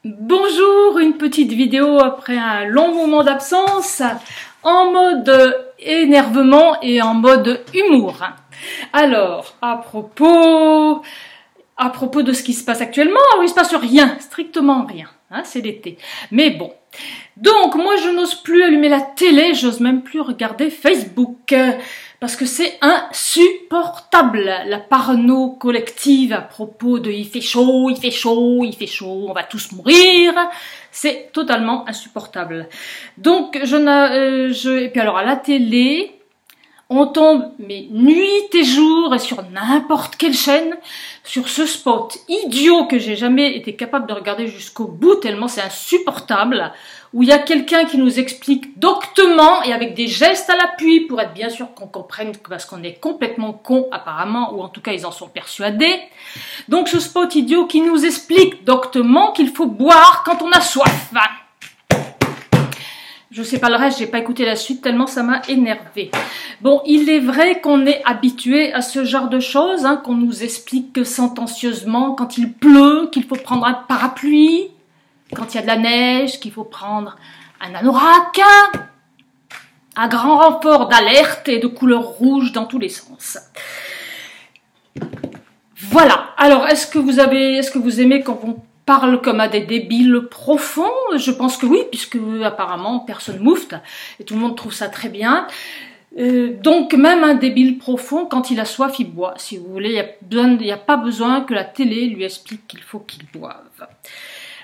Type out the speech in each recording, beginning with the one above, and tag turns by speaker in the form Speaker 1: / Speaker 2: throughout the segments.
Speaker 1: Bonjour, une petite vidéo après un long moment d'absence, en mode énervement et en mode humour. Alors, à propos de ce qui se passe actuellement, il ne se passe rien, strictement rien, hein, c'est l'été. Mais bon, donc moi je n'ose plus allumer la télé, j'ose même plus regarder Facebook, parce que c'est insupportable, la parano collective à propos de il fait chaud, il fait chaud, il fait chaud, on va tous mourir, c'est totalement insupportable. Donc et puis alors à la télé, on tombe mais nuit et jour et sur n'importe quelle chaîne sur ce spot idiot que j'ai jamais été capable de regarder jusqu'au bout tellement c'est insupportable, où il y a quelqu'un qui nous explique doctement et avec des gestes à l'appui pour être bien sûr qu'on comprenne, parce qu'on est complètement con apparemment, ou en tout cas ils en sont persuadés. Donc ce spot idiot qui nous explique doctement qu'il faut boire quand on a soif. Je sais pas le reste, j'ai pas écouté la suite tellement ça m'a énervé. Bon, il est vrai qu'on est habitué à ce genre de choses, hein, qu'on nous explique sentencieusement quand il pleut, qu'il faut prendre un parapluie, quand il y a de la neige, qu'il faut prendre un anorak, un grand renfort d'alerte et de couleur rouge dans tous les sens. Voilà. Alors, est-ce que vous aimez quand on parle comme à des débiles profonds? Je pense que oui, puisque apparemment personne moufte et tout le monde trouve ça très bien. Donc même un débile profond, quand il a soif, il boit. Si vous voulez, il n'y a pas besoin que la télé lui explique qu'il faut qu'il boive.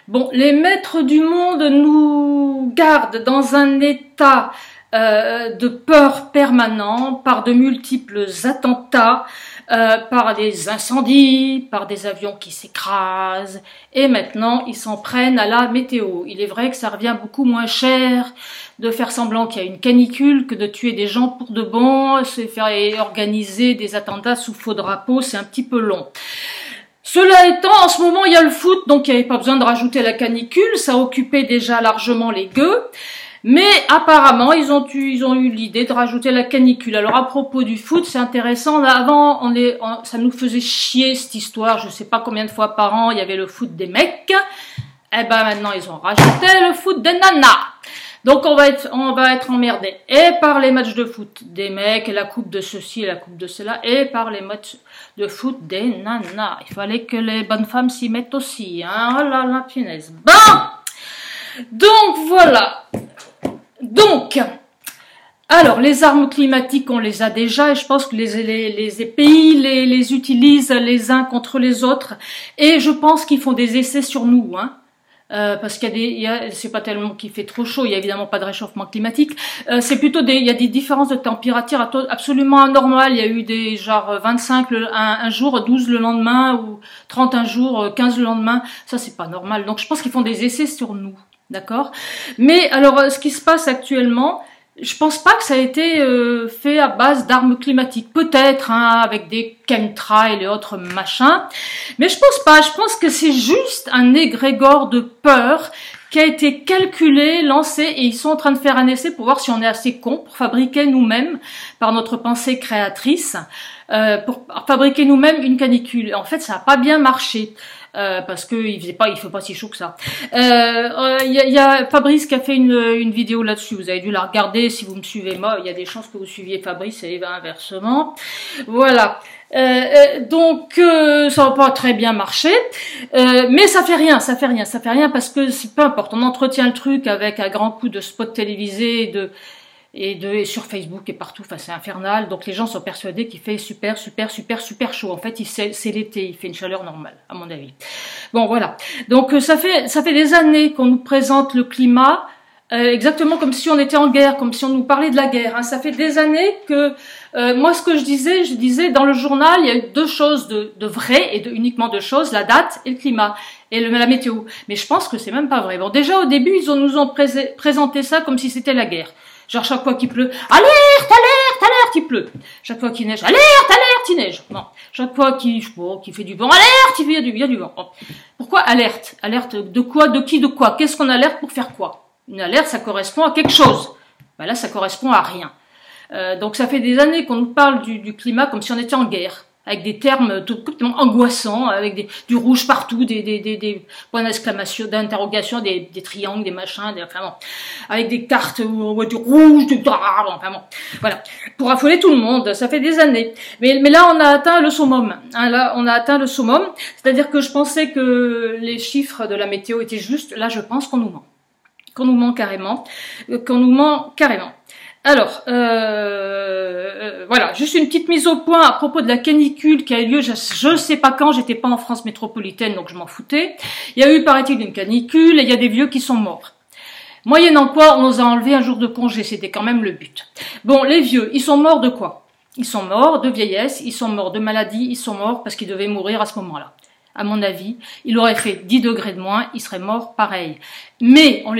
Speaker 1: Bon, les maîtres du monde nous gardent dans un état de peur permanent par de multiples attentats, par des incendies, par des avions qui s'écrasent, et maintenant ils s'en prennent à la météo. Il est vrai que ça revient beaucoup moins cher de faire semblant qu'il y a une canicule que de tuer des gens pour de bon, se faire organiser des attentats sous faux drapeau, c'est un petit peu long. Cela étant, en ce moment il y a le foot, donc il n'y avait pas besoin de rajouter la canicule, ça occupait déjà largement les gueux. Mais apparemment, ils ont eu l'idée de rajouter la canicule. Alors à propos du foot, c'est intéressant. Là, avant, ça nous faisait chier cette histoire. Je sais pas combien de fois par an il y avait le foot des mecs. Eh ben maintenant, ils ont rajouté le foot des nanas. Donc on va être emmerdé et par les matchs de foot des mecs, et la coupe de ceci et la coupe de cela, et par les matchs de foot des nanas. Il fallait que les bonnes femmes s'y mettent aussi. Hein. Oh là là, punaise. Bon, donc voilà. Donc, alors les armes climatiques, on les a déjà, et je pense que les pays les utilisent les uns contre les autres, et je pense qu'ils font des essais sur nous, hein, parce c'est pas tellement qu'il fait trop chaud, il y a évidemment pas de réchauffement climatique, c'est plutôt il y a des différences de température absolument anormales. Il y a eu des genre 25 un jour, 12 le lendemain, ou 30 un jour, 15 le lendemain, ça c'est pas normal. Donc je pense qu'ils font des essais sur nous. D'accord. Mais alors, ce qui se passe actuellement, je pense pas que ça a été fait à base d'armes climatiques. Peut-être, hein, avec des chemtrails et autres machins. Mais je pense pas. Je pense que c'est juste un égrégore de peur qui a été calculé, lancé, et ils sont en train de faire un essai pour voir si on est assez con pour fabriquer nous-mêmes, par notre pensée créatrice, pour fabriquer nous-mêmes une canicule. Et en fait, ça n'a pas bien marché. Parce que il fait pas si chaud que ça. Il y a Fabrice qui a fait une vidéo là-dessus. Vous avez dû la regarder si vous me suivez. Moi, il y a des chances que vous suiviez Fabrice et inversement. Voilà. Donc ça va pas très bien marcher, mais ça fait rien parce que c'est peu importe. On entretient le truc avec un grand coup de spot télévisé et sur Facebook et partout, enfin c'est infernal. Donc les gens sont persuadés qu'il fait super chaud. En fait, c'est l'été, il fait une chaleur normale, à mon avis. Bon voilà. Donc ça fait des années qu'on nous présente le climat exactement comme si on était en guerre, comme si on nous parlait de la guerre. Hein. Ça fait des années que moi ce que je disais dans le journal, il y a eu deux choses de vraies et uniquement deux choses, la date et le climat et la météo. Mais je pense que c'est même pas vrai. Bon, déjà au début, nous ont présenté ça comme si c'était la guerre. Genre chaque fois qu'il pleut, alerte, il pleut. Chaque fois qu'il neige, alerte, il neige. Non. Chaque fois qu'il fait du vent, alerte, il y a du vent. Bon. Pourquoi alerte? Alerte de quoi, de qui, de quoi? Qu'est-ce qu'on alerte pour faire quoi? Une alerte, ça correspond à quelque chose. Ben là, ça correspond à rien. Donc ça fait des années qu'on nous parle du climat comme si on était en guerre. avec des termes tout complètement angoissants, avec du rouge partout, des points d'exclamation, d'interrogation, des triangles, des machins, enfin bon, avec des cartes où on voit du rouge, enfin bon, voilà, pour affoler tout le monde. Ça fait des années. Mais là, on a atteint le summum. Hein, là, on a atteint le summum. C'est-à-dire que je pensais que les chiffres de la météo étaient justes. Là, je pense qu'on nous ment. Qu'on nous ment carrément. Alors, voilà, juste une petite mise au point à propos de la canicule qui a eu lieu, je sais pas quand, j'étais pas en France métropolitaine, donc je m'en foutais. Il y a eu, paraît-il, une canicule, et il y a des vieux qui sont morts. Moyennant quoi, on nous a enlevé un jour de congé, c'était quand même le but. Bon, les vieux, ils sont morts de quoi? Ils sont morts de vieillesse, ils sont morts de maladie, ils sont morts parce qu'ils devaient mourir à ce moment-là. À mon avis, il aurait fait 10 degrés de moins, ils seraient morts pareil. Mais on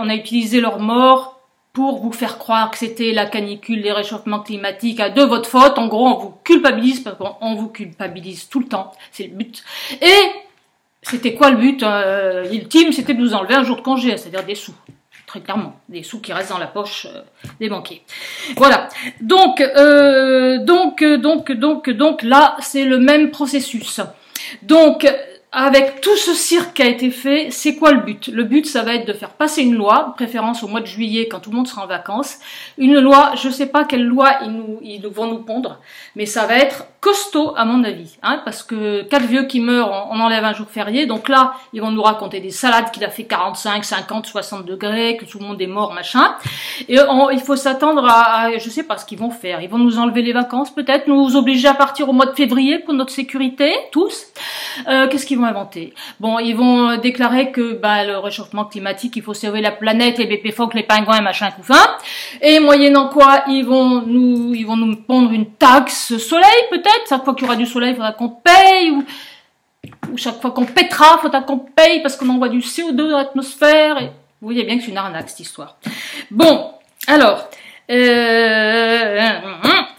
Speaker 1: a utilisé leur mort pour vous faire croire que c'était la canicule, les réchauffements climatiques, de votre faute. En gros, on vous culpabilise, parce qu'on vous culpabilise tout le temps, c'est le but. Et c'était quoi le but ultime? C'était de nous enlever un jour de congé, c'est-à-dire des sous. Très clairement, des sous qui restent dans la poche des banquiers. Voilà. Donc là, c'est le même processus. Donc, avec tout ce cirque qui a été fait, c'est quoi le but? Le but, ça va être de faire passer une loi, de préférence au mois de juillet, quand tout le monde sera en vacances. Une loi, je sais pas quelle loi ils vont nous pondre, mais ça va être costaud, à mon avis, hein, parce que 4 vieux qui meurent, on enlève un jour férié. Donc là, ils vont nous raconter des salades qu'il a fait 45, 50, 60 degrés, que tout le monde est mort, machin. Et il faut s'attendre à, je sais pas ce qu'ils vont faire. Ils vont nous enlever les vacances, peut-être, nous obliger à partir au mois de février pour notre sécurité, tous. Qu'est-ce qu'ils vont inventer? Bon, ils vont déclarer que le réchauffement climatique, il faut sauver la planète, les bébés phoques, les pingouins, machin, couffin. Et moyennant quoi, ils vont nous pondre une taxe soleil, peut-être. Chaque fois qu'il y aura du soleil, il faudra qu'on paye, ou chaque fois qu'on pètera, il faudra qu'on paye parce qu'on envoie du CO2 dans l'atmosphère. Et vous voyez bien que c'est une arnaque, cette histoire. Bon, alors,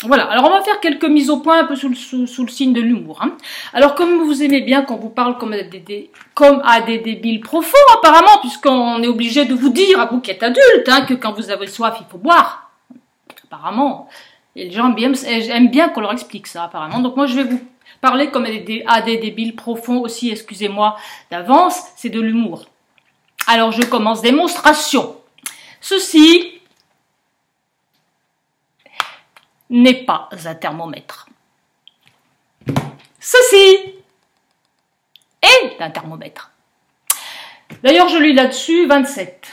Speaker 1: voilà. Alors, on va faire quelques mises au point un peu sous le signe de l'humour. Hein. Alors, comme vous aimez bien qu'on vous parle comme à des débiles profonds, apparemment, puisqu'on est obligé de vous dire, à vous qui êtes adultes, hein, que quand vous avez soif, il faut boire. Apparemment. Et les gens aiment bien qu'on leur explique ça, apparemment. Donc moi, je vais vous parler comme à des débiles profonds aussi, excusez-moi d'avance, c'est de l'humour. Alors, je commence. Démonstration. Ceci n'est pas un thermomètre. Ceci est un thermomètre. D'ailleurs, je lis là-dessus 27.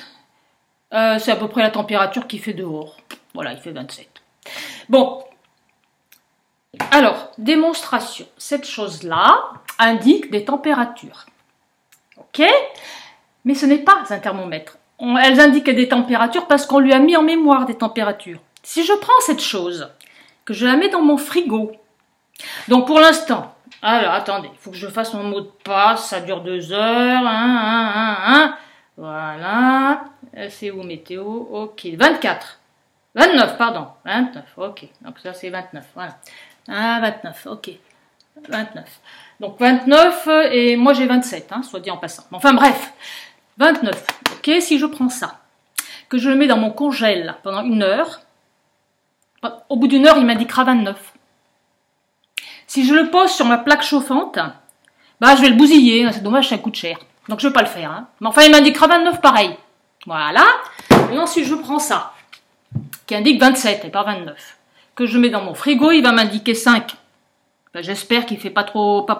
Speaker 1: C'est à peu près la température qu'il fait dehors. Voilà, il fait 27. Bon, alors, démonstration. Cette chose-là indique des températures. Ok? Mais ce n'est pas un thermomètre. Elles indiquent des températures parce qu'on lui a mis en mémoire des températures. Si je prends cette chose, que je la mets dans mon frigo, donc pour l'instant, alors attendez, il faut que je fasse mon mot de passe, ça dure 2 heures, voilà, c'est où météo, ok, 29, pardon, 29, ok, donc ça c'est 29, voilà, 29, ok, 29, donc 29 et moi j'ai 27, soit dit en passant, enfin bref, 29, ok, si je prends ça, que je le mets dans mon congèle pendant 1 heure, au bout d'1 heure il m'indiquera 29. Si je le pose sur ma plaque chauffante, je vais le bousiller, c'est dommage, ça coûte cher. Donc je vais pas le faire. Mais enfin, il m'indiquera 29 pareil. Voilà. Maintenant, si je prends ça, qui indique 27 et pas 29, que je mets dans mon frigo, il va m'indiquer 5. J'espère qu'il fait pas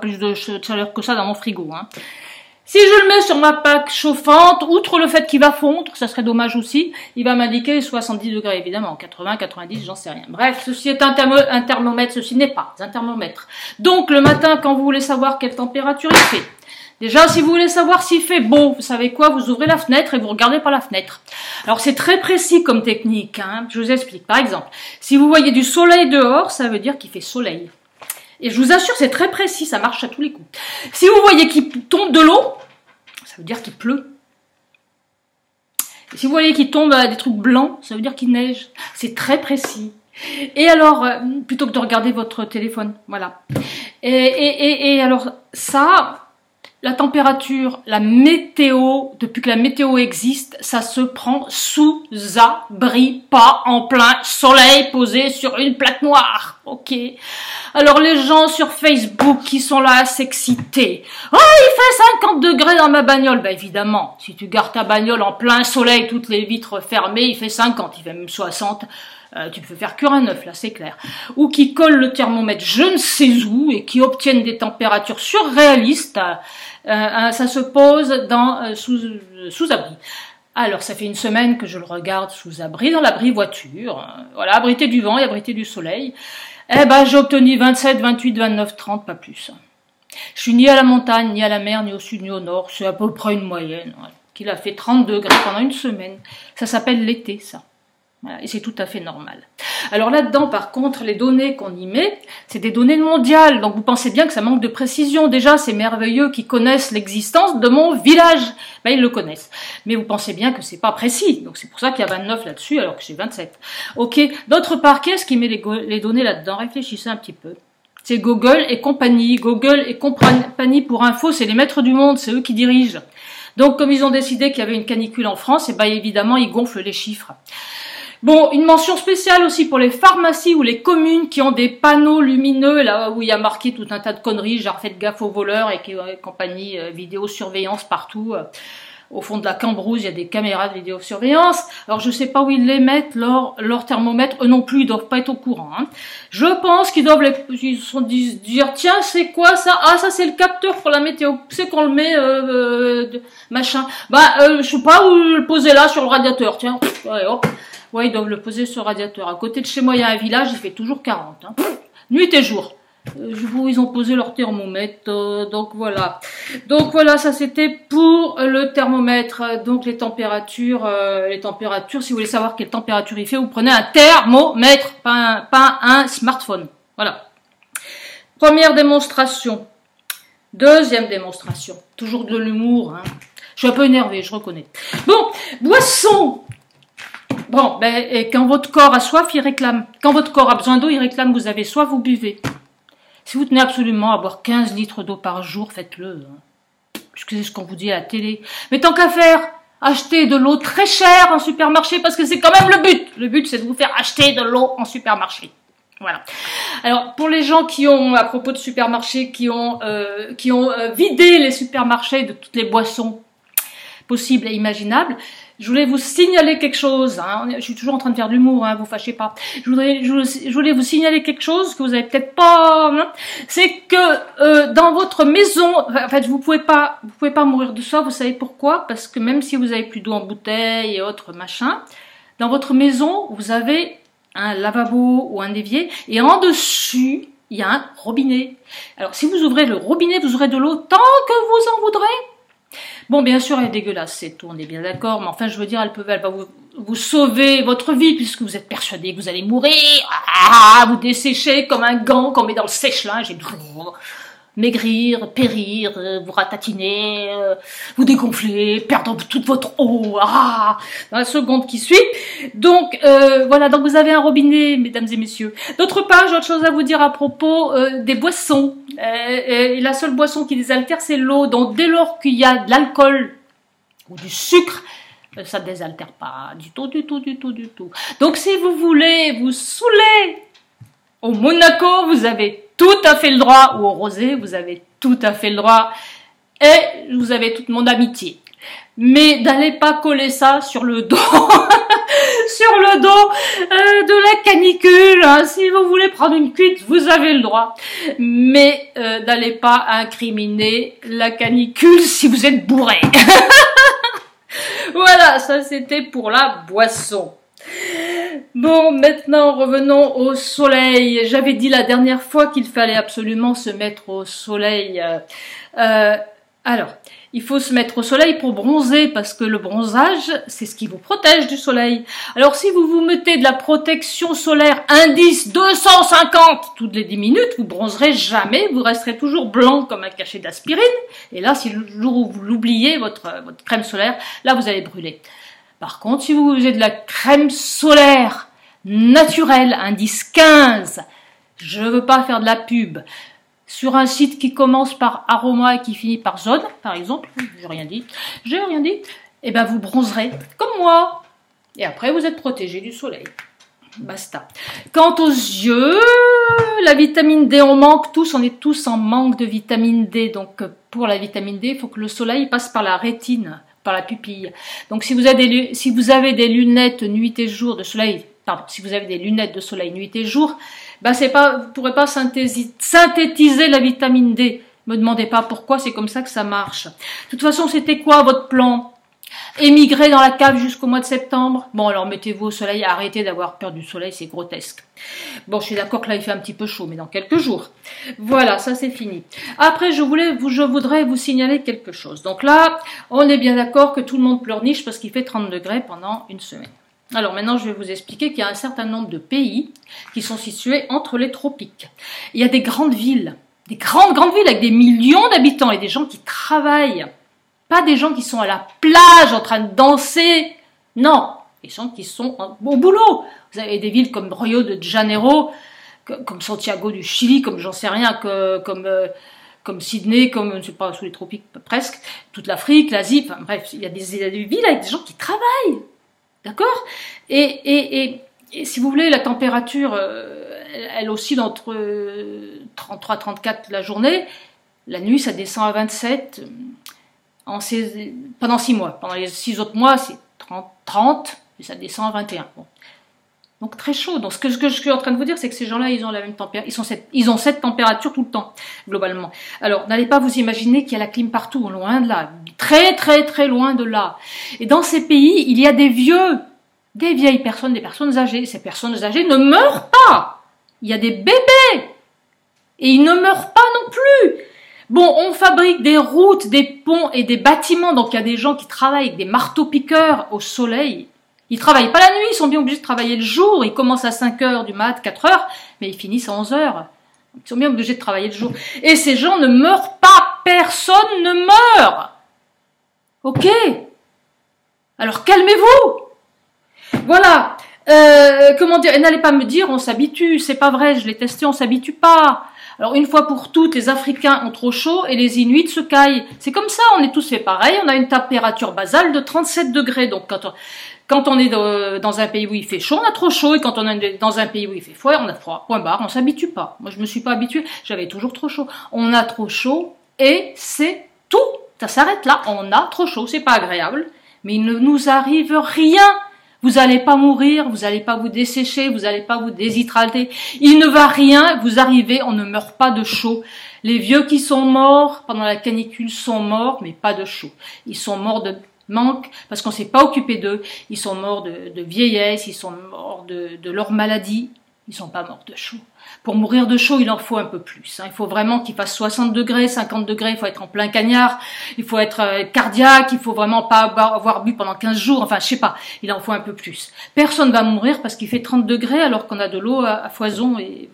Speaker 1: plus de chaleur que ça dans mon frigo. Si je le mets sur ma plaque chauffante, outre le fait qu'il va fondre, ça serait dommage aussi, il va m'indiquer 70 degrés, évidemment, 80, 90, j'en sais rien. Bref, ceci est un thermomètre, ceci n'est pas un thermomètre. Donc, le matin, quand vous voulez savoir quelle température il fait, déjà, si vous voulez savoir s'il fait beau, vous savez quoi, vous ouvrez la fenêtre et vous regardez par la fenêtre. Alors, c'est très précis comme technique, je vous explique. Par exemple, si vous voyez du soleil dehors, ça veut dire qu'il fait soleil. Et je vous assure, c'est très précis, ça marche à tous les coups. Si vous voyez qu'il tombe de l'eau, ça veut dire qu'il pleut. Et si vous voyez qu'il tombe des trucs blancs, ça veut dire qu'il neige. C'est très précis. Et alors, plutôt que de regarder votre téléphone, voilà. Et alors, ça, la température, la météo, depuis que la météo existe, ça se prend sous abri, pas en plein soleil posé sur une plaque noire. Ok. Alors les gens sur Facebook qui sont là à s'exciter. Oh, il fait 50 degrés dans ma bagnole. Ben évidemment, si tu gardes ta bagnole en plein soleil, toutes les vitres fermées, il fait 50, il fait même 60. Tu peux faire cuire un œuf, là, c'est clair. Ou qui collent le thermomètre je ne sais où et qui obtiennent des températures surréalistes. Ça se pose sous abri. Alors, ça fait une semaine que je le regarde sous abri, dans l'abri voiture. Voilà, abrité du vent et abrité du soleil. Eh ben, j'ai obtenu 27, 28, 29, 30, pas plus. Je suis ni à la montagne, ni à la mer, ni au sud, ni au nord. C'est à peu près une moyenne. Voilà. Qu'il a fait 30 degrés pendant une semaine. Ça s'appelle l'été, ça. Voilà, et c'est tout à fait normal. Alors là-dedans, par contre, les données qu'on y met, c'est des données mondiales. Donc vous pensez bien que ça manque de précision. Déjà, c'est merveilleux qui connaissent l'existence de mon village. Ben, ils le connaissent. Mais vous pensez bien que c'est pas précis. Donc c'est pour ça qu'il y a 29 là-dessus, alors que j'ai 27. Ok. D'autre part, qu'est-ce qui met les données là-dedans? Réfléchissez un petit peu. C'est Google et compagnie. Google et compagnie, pour info, c'est les maîtres du monde. C'est eux qui dirigent. Donc comme ils ont décidé qu'il y avait une canicule en France, et ben évidemment, ils gonflent les chiffres. Bon, une mention spéciale aussi pour les pharmacies ou les communes qui ont des panneaux lumineux, là où il y a marqué tout un tas de conneries, genre faites gaffe aux voleurs et compagnie, vidéosurveillance partout. Au fond de la Cambrousse, il y a des caméras de vidéosurveillance. Alors je sais pas où ils les mettent, leur thermomètre, eux non plus, ils doivent pas être au courant. Hein. Je pense qu'ils doivent ils se sont dit dire, tiens, c'est quoi ça? Ah, ça c'est le capteur pour la météo. C'est qu'on le met, machin. Je sais pas où le poser là sur le radiateur, tiens. Ouais, hop. Ouais, ils doivent le poser sur le radiateur. À côté de chez moi, il y a un village, il fait toujours 40. Hein. Nuit et jour. Ils ont posé leur thermomètre, donc voilà. Donc voilà, ça c'était pour le thermomètre. Donc les températures, si vous voulez savoir quelle température il fait, vous prenez un thermomètre, pas un smartphone. Voilà. Première démonstration. Deuxième démonstration. Toujours de l'humour. Hein. Je suis un peu énervée, je reconnais. Bon, boisson. Bon, et quand votre corps a soif, il réclame. Quand votre corps a besoin d'eau, il réclame. Vous avez soif, vous buvez. Si vous tenez absolument à boire 15 litres d'eau par jour, faites-le. Puisque c'est ce qu'on vous dit à la télé. Mais tant qu'à faire, achetez de l'eau très chère en supermarché, parce que c'est quand même le but. Le but, c'est de vous faire acheter de l'eau en supermarché. Voilà. Alors, pour les gens qui ont, à propos de supermarchés, qui ont vidé les supermarchés de toutes les boissons possibles et imaginables, je voulais vous signaler quelque chose. Hein. Je suis toujours en train de faire de l'humour, hein, vous fâchez pas. Je voulais vous signaler quelque chose que vous avez peut-être pas. Hein. C'est que dans votre maison, en fait, vous pouvez pas mourir de soif. Vous savez pourquoi? Parce que même si vous avez plus d'eau en bouteille et autres machins, dans votre maison, vous avez un lavabo ou un évier, et en dessus, il y a un robinet. Alors, si vous ouvrez le robinet, vous aurez de l'eau tant que vous en voudrez. Bon, bien sûr, elle est dégueulasse, cette eau, on est bien d'accord, mais enfin, je veux dire, elle va vous sauver votre vie, puisque vous êtes persuadé que vous allez mourir, vous desséchez comme un gant qu'on met dans le sèche-linge, et maigrir, périr, vous ratatiner, vous dégonfler, perdre toute votre eau, dans la seconde qui suit. Donc, voilà, donc vous avez un robinet, mesdames et messieurs. D'autre part, j'ai autre chose à vous dire à propos des boissons. Et la seule boisson qui désaltère, c'est l'eau. Donc, dès lors qu'il y a de l'alcool ou du sucre, ça ne désaltère pas du tout. Donc, si vous voulez vous saouler au Monaco, vous avez tout à fait le droit, ou au rosé, vous avez tout à fait le droit, et vous avez toute mon amitié. Mais n'allez pas coller ça sur le dos, sur le dos de la canicule. Hein. Si vous voulez prendre une cuite, vous avez le droit. Mais n'allez pas incriminer la canicule si vous êtes bourré. Voilà, ça c'était pour la boisson. Bon, maintenant revenons au soleil. J'avais dit la dernière fois qu'il fallait absolument se mettre au soleil. Alors, il faut se mettre au soleil pour bronzer, parce que le bronzage, c'est ce qui vous protège du soleil. Alors, si vous vous mettez de la protection solaire indice 250 toutes les 10 minutes, vous bronzerez jamais, vous resterez toujours blanc comme un cachet d'aspirine. Et là, si le jour où vous l'oubliez, votre crème solaire, là, vous allez brûler. Par contre, si vous usez de la crème solaire naturelle, indice 15, je veux pas faire de la pub, sur un site qui commence par aroma et qui finit par zone, par exemple, j'ai rien dit, et ben vous bronzerez, comme moi. Et après, vous êtes protégé du soleil. Basta. Quant aux yeux, la vitamine D, on manque tous, on est tous en manque de vitamine D. Donc, pour la vitamine D, il faut que le soleil passe par la rétine, par la pupille. Donc, si vous avez des lunettes nuit et jour de soleil, pardon, si vous avez des lunettes de soleil nuit et jour, ben vous pourrez pas synthétiser la vitamine D. Me demandez pas pourquoi, c'est comme ça que ça marche. De toute façon, c'était quoi votre plan? Émigrer dans la cave jusqu'au mois de septembre. Bon, alors mettez-vous au soleil, arrêtez d'avoir peur du soleil, c'est grotesque. Bon, je suis d'accord que là il fait un petit peu chaud, mais dans quelques jours. Voilà, ça c'est fini. Après, je voudrais vous signaler quelque chose. Donc là, on est bien d'accord que tout le monde pleurniche parce qu'il fait 30 degrés pendant une semaine. Alors maintenant, je vais vous expliquer qu'il y a un certain nombre de pays qui sont situés entre les tropiques. Il y a des grandes villes, des grandes villes avec des millions d'habitants et des gens qui travaillent. Pas des gens qui sont à la plage en train de danser. Non, des gens qui sont au boulot. Vous avez des villes comme Rio de Janeiro, comme Santiago du Chili, comme j'en sais rien, comme Sydney, comme, je sais pas, sous les tropiques presque, toute l'Afrique, l'Asie, enfin bref, il y a des villes avec des gens qui travaillent. D'accord? Et si vous voulez, la température, elle oscille entre 33 34 la journée. La nuit, ça descend à 27. Pendant 6 mois. Pendant les 6 autres mois, c'est 30, et ça descend à 21. Bon. Donc très chaud. Donc ce que je suis en train de vous dire, c'est que ces gens-là, ils ont la même température. Ils ont cette température tout le temps, globalement. Alors, n'allez pas vous imaginer qu'il y a la clim partout, loin de là. Très, très, très loin de là. Et dans ces pays, il y a des vieilles personnes, des personnes âgées. Ces personnes âgées ne meurent pas. Il y a des bébés. Et ils ne meurent pas non plus. Bon, on fabrique des routes, des ponts et des bâtiments, donc il y a des gens qui travaillent avec des marteaux-piqueurs au soleil. Ils travaillent pas la nuit, ils sont bien obligés de travailler le jour, ils commencent à 5 heures du mat, 4 heures, mais ils finissent à 11 heures. Ils sont bien obligés de travailler le jour. Et ces gens ne meurent pas, personne ne meurt. Ok? Alors calmez-vous. Voilà. Comment dire, et n'allez pas me dire on s'habitue, c'est pas vrai, je l'ai testé, on s'habitue pas. Alors une fois pour toutes, les Africains ont trop chaud et les Inuits se caillent. C'est comme ça, on est tous fait pareil, on a une température basale de 37 degrés. Donc quand on est dans un pays où il fait chaud, on a trop chaud, et quand on est dans un pays où il fait froid, on a froid. Point barre, on s'habitue pas. Moi je me suis pas habituée, j'avais toujours trop chaud. On a trop chaud et c'est tout. Ça s'arrête là, on a trop chaud, c'est pas agréable, mais il ne nous arrive rien. Vous n'allez pas mourir, vous n'allez pas vous dessécher, vous n'allez pas vous déshydrater. Il ne va rien vous arriver, on ne meurt pas de chaud. Les vieux qui sont morts pendant la canicule sont morts, mais pas de chaud. Ils sont morts de manque parce qu'on ne s'est pas occupé d'eux. Ils sont morts de vieillesse, ils sont morts de leur maladie. Ils ne sont pas morts de chaud. Pour mourir de chaud, il en faut un peu plus. Il faut vraiment qu'il fasse 60 degrés, 50 degrés, il faut être en plein cagnard, il faut être cardiaque, il faut vraiment pas avoir bu pendant 15 jours, enfin je sais pas, il en faut un peu plus. Personne va mourir parce qu'il fait 30 degrés alors qu'on a de l'eau à foison. Et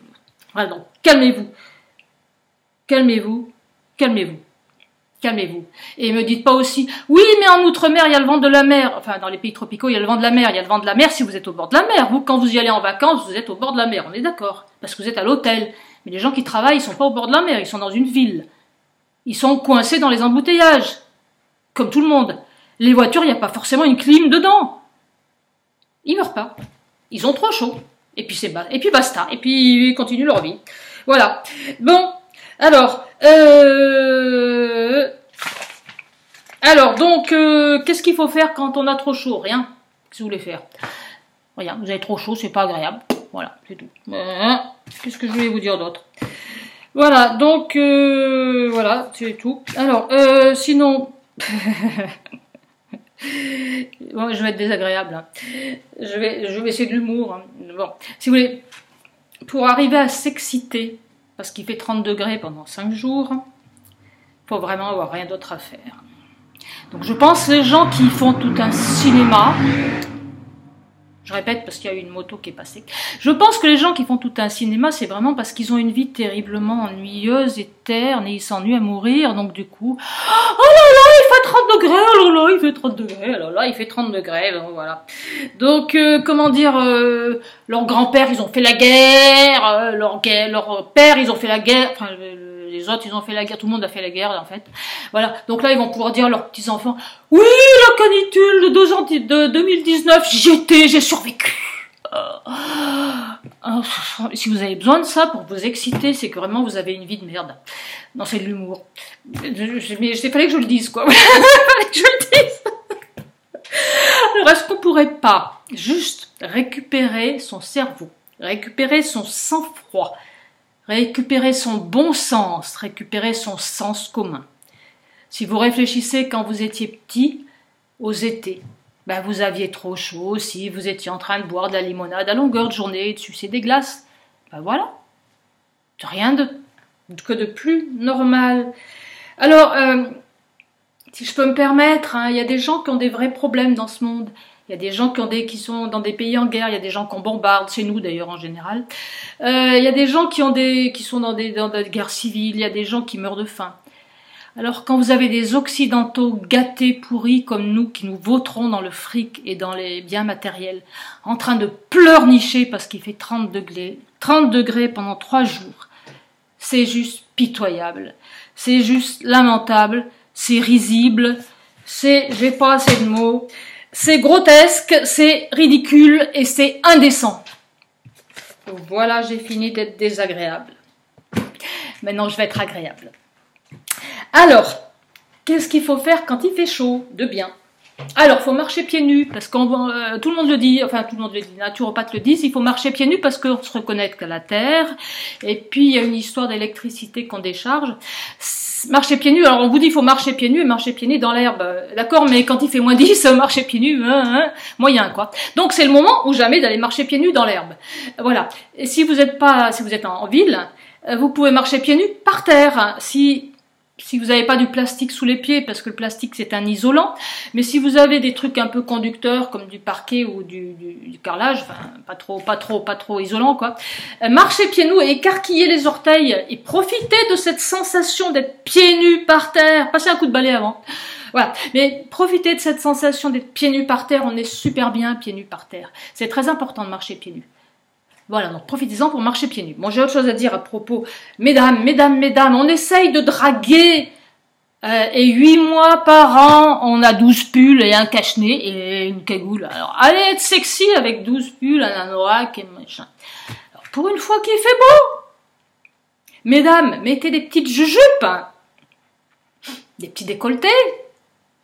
Speaker 1: voilà, donc calmez-vous. Calmez-vous, calmez-vous. Calmez-vous. Et me dites pas aussi, oui, mais en Outre-mer, il y a le vent de la mer. Enfin, dans les pays tropicaux, il y a le vent de la mer. Il y a le vent de la mer si vous êtes au bord de la mer. Vous, quand vous y allez en vacances, vous êtes au bord de la mer. On est d'accord. Parce que vous êtes à l'hôtel. Mais les gens qui travaillent, ils sont pas au bord de la mer. Ils sont dans une ville. Ils sont coincés dans les embouteillages. Comme tout le monde. Les voitures, il n'y a pas forcément une clim dedans. Ils meurent pas. Ils ont trop chaud. Et puis et puis basta. Et puis, ils continuent leur vie. Voilà. Bon. Alors, donc, qu'est-ce qu'il faut faire quand on a trop chaud? Rien. Qu'est-ce que vous voulez faire? Rien. Vous avez trop chaud, c'est pas agréable. Voilà, c'est tout. Qu'est-ce que je voulais vous dire d'autre? Voilà, donc, voilà, c'est tout. Alors, sinon... Bon, je vais être désagréable. Hein. Je vais essayer de l'humour. Hein. Bon, si vous voulez, pour arriver à s'exciter, parce qu'il fait 30 degrés pendant 5 jours, il faut vraiment avoir rien d'autre à faire. Donc je pense les gens qui font tout un cinéma, je répète parce qu'il y a eu une moto qui est passée, je pense que les gens qui font tout un cinéma, c'est vraiment parce qu'ils ont une vie terriblement ennuyeuse et terne et ils s'ennuient à mourir, donc du coup, oh là là, il fait 30 degrés, oh là là, il fait 30 degrés, oh là là, il fait 30 degrés, donc voilà. Donc, comment dire, leurs grands-pères, ils ont fait la guerre, leurs pères, ils ont fait la guerre, enfin, les autres, ils ont fait la guerre, tout le monde a fait la guerre, en fait. Voilà. Donc là, ils vont pouvoir dire à leurs petits-enfants, oui, la canicule de 2019, j'y étais, j'ai survécu. Si vous avez besoin de ça pour vous exciter, c'est que vraiment vous avez une vie de merde. Non, c'est de l'humour. Mais il fallait que je le dise, quoi. Il fallait que je le dise. Alors, est-ce qu'on pourrait pas juste récupérer son cerveau, récupérer son sang-froid, récupérer son bon sens, récupérer son sens commun? Si vous réfléchissez quand vous étiez petit, aux étés, ben vous aviez trop chaud, si vous étiez en train de boire de la limonade à longueur de journée et de sucer des glaces, ben voilà, rien que de plus normal. Alors, si je peux me permettre, il y a des gens qui ont des vrais problèmes dans ce monde. Il y a des gens qui sont dans des pays en guerre, il y a des gens qu'on bombarde, chez nous d'ailleurs en général. Il y a des gens qui sont dans des guerres civiles, il y a des gens qui meurent de faim. Alors quand vous avez des occidentaux gâtés, pourris comme nous, qui nous vautrons dans le fric et dans les biens matériels, en train de pleurnicher parce qu'il fait 30 degrés pendant 3 jours, c'est juste pitoyable, c'est juste lamentable, c'est risible, j'ai pas assez de mots, c'est grotesque, c'est ridicule et c'est indécent. Voilà, j'ai fini d'être désagréable. Maintenant, je vais être agréable. Alors, qu'est-ce qu'il faut faire quand il fait chaud? De bien. Alors, il faut marcher pieds nus, parce que tout le monde le dit, enfin tout le monde le dit, les naturopathes le disent, il faut marcher pieds nus parce qu'on se reconnecte à la terre, et puis il y a une histoire d'électricité qu'on décharge. Marcher pieds nus, alors on vous dit il faut marcher pieds nus et marcher pieds nus dans l'herbe, d'accord, mais quand il fait moins 10, marcher pieds nus, moyen quoi. Donc c'est le moment ou jamais d'aller marcher pieds nus dans l'herbe. Voilà. Et si vous êtes en ville, vous pouvez marcher pieds nus par terre, si vous n'avez pas du plastique sous les pieds, parce que le plastique c'est un isolant, mais si vous avez des trucs un peu conducteurs comme du parquet ou du carrelage, enfin pas trop isolant quoi, marchez pieds nus et écarquillez les orteils et profitez de cette sensation d'être pieds nus par terre. Passez un coup de balai avant. Voilà, mais profitez de cette sensation d'être pieds nus par terre, on est super bien pieds nus par terre. C'est très important de marcher pieds nus. Voilà, donc profitez-en pour marcher pieds nus. Bon, j'ai autre chose à dire à propos. Mesdames, on essaye de draguer. Et 8 mois par an, on a 12 pulls et un cache-nez et une cagoule. Alors, allez être sexy avec 12 pulls, un anorak et machin. Alors, pour une fois qu'il fait beau, mesdames, mettez des petites jujupes, des petits décolletés,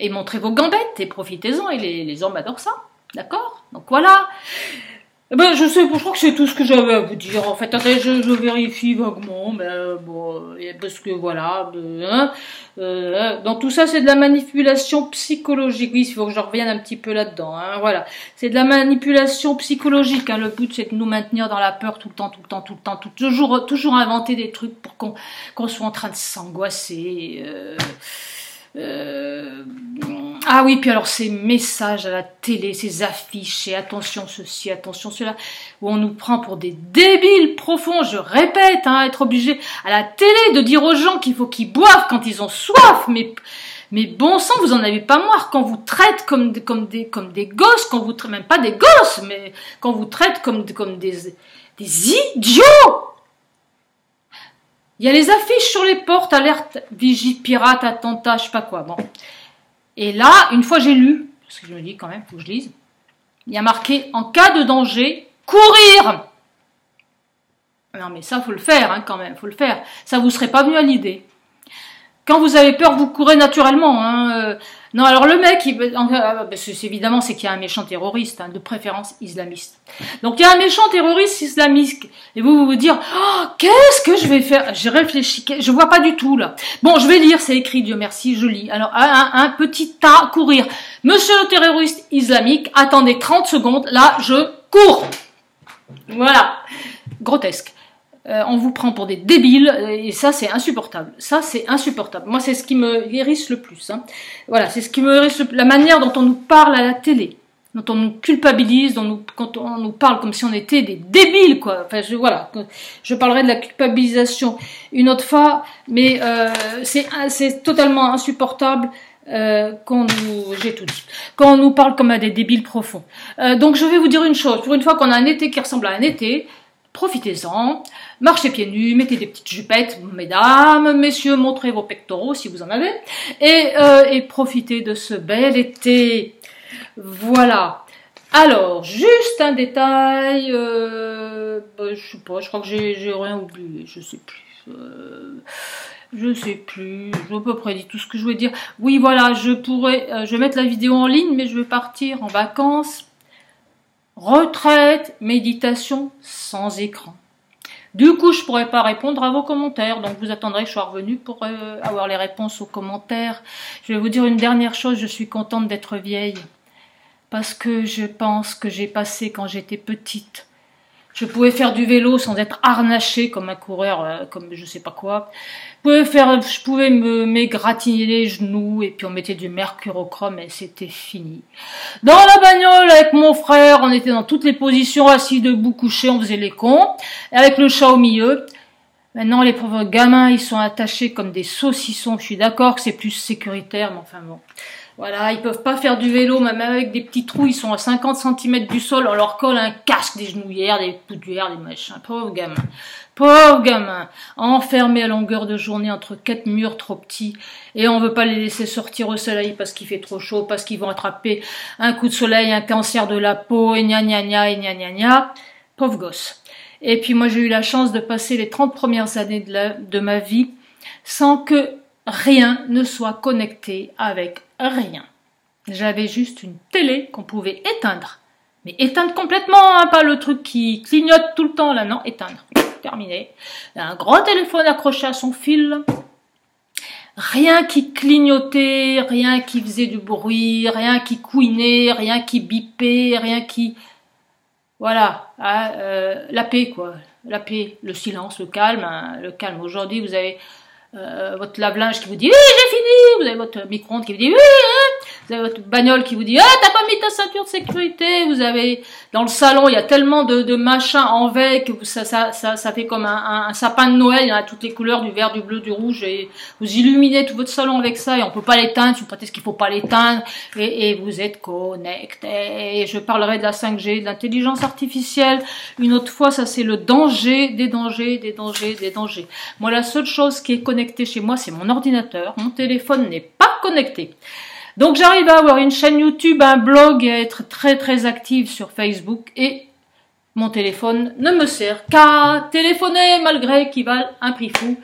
Speaker 1: et montrez vos gambettes, et profitez-en, et les hommes adorent ça. D'accord? Donc voilà. Ben, je crois que c'est tout ce que j'avais à vous dire. En fait, attendez, je vérifie vaguement, mais bon, parce que voilà, dans tout ça, c'est de la manipulation psychologique. Oui, il faut que je revienne un petit peu là-dedans, voilà. C'est de la manipulation psychologique, Le but, c'est de nous maintenir dans la peur tout le temps, toujours inventer des trucs pour qu'on soit en train de s'angoisser, Ah oui, puis alors ces messages à la télé, ces affiches, et attention ceci, attention cela, où on nous prend pour des débiles profonds, je répète, être obligé à la télé de dire aux gens qu'il faut qu'ils boivent quand ils ont soif, mais bon sang, vous en avez pas marre quand vous traitez comme des gosses, quand vous traitez, même pas des gosses, mais quand vous traitez comme des idiots. Il y a les affiches sur les portes, alerte, vigie, pirate, attentat, je sais pas quoi, bon. Et là, une fois j'ai lu, parce que je me dis quand même, faut que je lise, il y a marqué, en cas de danger, courir. Non mais ça, faut le faire, quand même, faut le faire. Ça vous serait pas venu à l'idée. Quand vous avez peur, vous courez naturellement, Non, alors le mec, évidemment, c'est qu'il y a un méchant terroriste, de préférence islamiste. Donc il y a un méchant terroriste islamiste, et vous dire, qu'est-ce que je vais faire? J'ai réfléchi, je vois pas du tout là. Bon, je vais lire, c'est écrit, Dieu merci, je lis. Alors un petit tas, courir. Monsieur le terroriste islamique, attendez 30 secondes, là je cours. Voilà, grotesque. On vous prend pour des débiles, et ça c'est insupportable. Ça c'est insupportable. Moi c'est ce qui me hérisse le plus. Voilà, c'est ce qui me hérisse la manière dont on nous parle à la télé, dont on nous culpabilise, quand on nous parle comme si on était des débiles, quoi. Enfin, voilà, je parlerai de la culpabilisation une autre fois, mais c'est totalement insupportable. J'ai tout dit, quand on nous parle comme à des débiles profonds. Donc je vais vous dire une chose, pour une fois qu'on a un été qui ressemble à un été, profitez-en, marchez pieds nus, mettez des petites jupettes, mesdames, messieurs, montrez vos pectoraux si vous en avez, et profitez de ce bel été. Voilà. Alors, juste un détail, je sais pas, je crois que j'ai rien oublié, je sais plus. J'ai à peu près dit tout ce que je voulais dire. Oui, voilà, je vais mettre la vidéo en ligne, mais je vais partir en vacances. Retraite, méditation sans écran. Du coup, je pourrais pas répondre à vos commentaires, donc vous attendrez que je sois revenue pour avoir les réponses aux commentaires. Je vais vous dire une dernière chose, je suis contente d'être vieille, parce que je pense que j'ai passé quand j'étais petite. Je pouvais faire du vélo sans être harnaché comme un coureur, comme je sais pas quoi. Je pouvais m'égratigner les genoux et puis on mettait du mercurochrome et c'était fini. Dans la bagnole avec mon frère, on était dans toutes les positions, assis, debout, couché, on faisait les cons. Et avec le chat au milieu. Maintenant, les pauvres gamins, ils sont attachés comme des saucissons. Je suis d'accord que c'est plus sécuritaire, mais enfin bon. Voilà, ils peuvent pas faire du vélo, même avec des petits trous, ils sont à 50 cm du sol, on leur colle un casque, des genouillères, des poussières, des machins. Pauvres gamins, enfermés à longueur de journée entre 4 murs trop petits, et on veut pas les laisser sortir au soleil parce qu'il fait trop chaud, parce qu'ils vont attraper un coup de soleil, un cancer de la peau, et gna gna gna, et gna gna gna. Pauvres gosses. Et puis moi j'ai eu la chance de passer les 30 premières années de ma vie sans que rien ne soit connecté avec rien. J'avais juste une télé qu'on pouvait éteindre. Mais éteindre complètement, hein, pas le truc qui clignote tout le temps là, non, éteindre. Terminé. Un gros téléphone accroché à son fil. Rien qui clignotait, rien qui faisait du bruit, rien qui couinait, rien qui bipait, rien qui... Voilà, hein, la paix quoi. La paix, le silence, le calme. Hein, le calme. Aujourd'hui, vous avez... votre lave-linge qui vous dit oui j'ai fini, vous avez votre micro-ondes qui vous dit oui, hein. Vous avez votre bagnole qui vous dit ah t'as pas mis ta ceinture de sécurité, vous avez dans le salon il y a tellement de machins en veille que ça fait comme un sapin de Noël, il y en a toutes les couleurs, du vert, du bleu, du rouge, et vous illuminez tout votre salon avec ça et on peut pas l'éteindre, vous prétendez qu'il faut pas l'éteindre et vous êtes connecté. Je parlerai de la 5G, de l'intelligence artificielle une autre fois, ça c'est le danger des dangers. Moi la seule chose qui est connectée chez moi c'est mon ordinateur, mon téléphone n'est pas connecté. Donc j'arrive à avoir une chaîne YouTube, un blog et à être très très active sur Facebook et mon téléphone ne me sert qu'à téléphoner malgré qu'il vale un prix fou.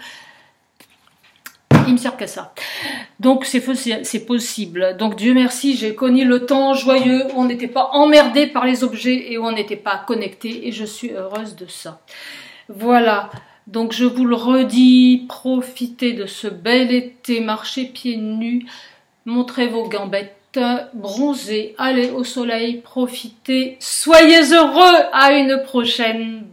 Speaker 1: Il me sert qu'à ça. Donc c'est possible. Donc Dieu merci, j'ai connu le temps joyeux où on n'était pas emmerdé par les objets et où on n'était pas connecté et je suis heureuse de ça. Voilà. Donc je vous le redis, profitez de ce bel été, marchez pieds nus. Montrez vos gambettes, bronzez, allez au soleil, profitez, soyez heureux, à une prochaine.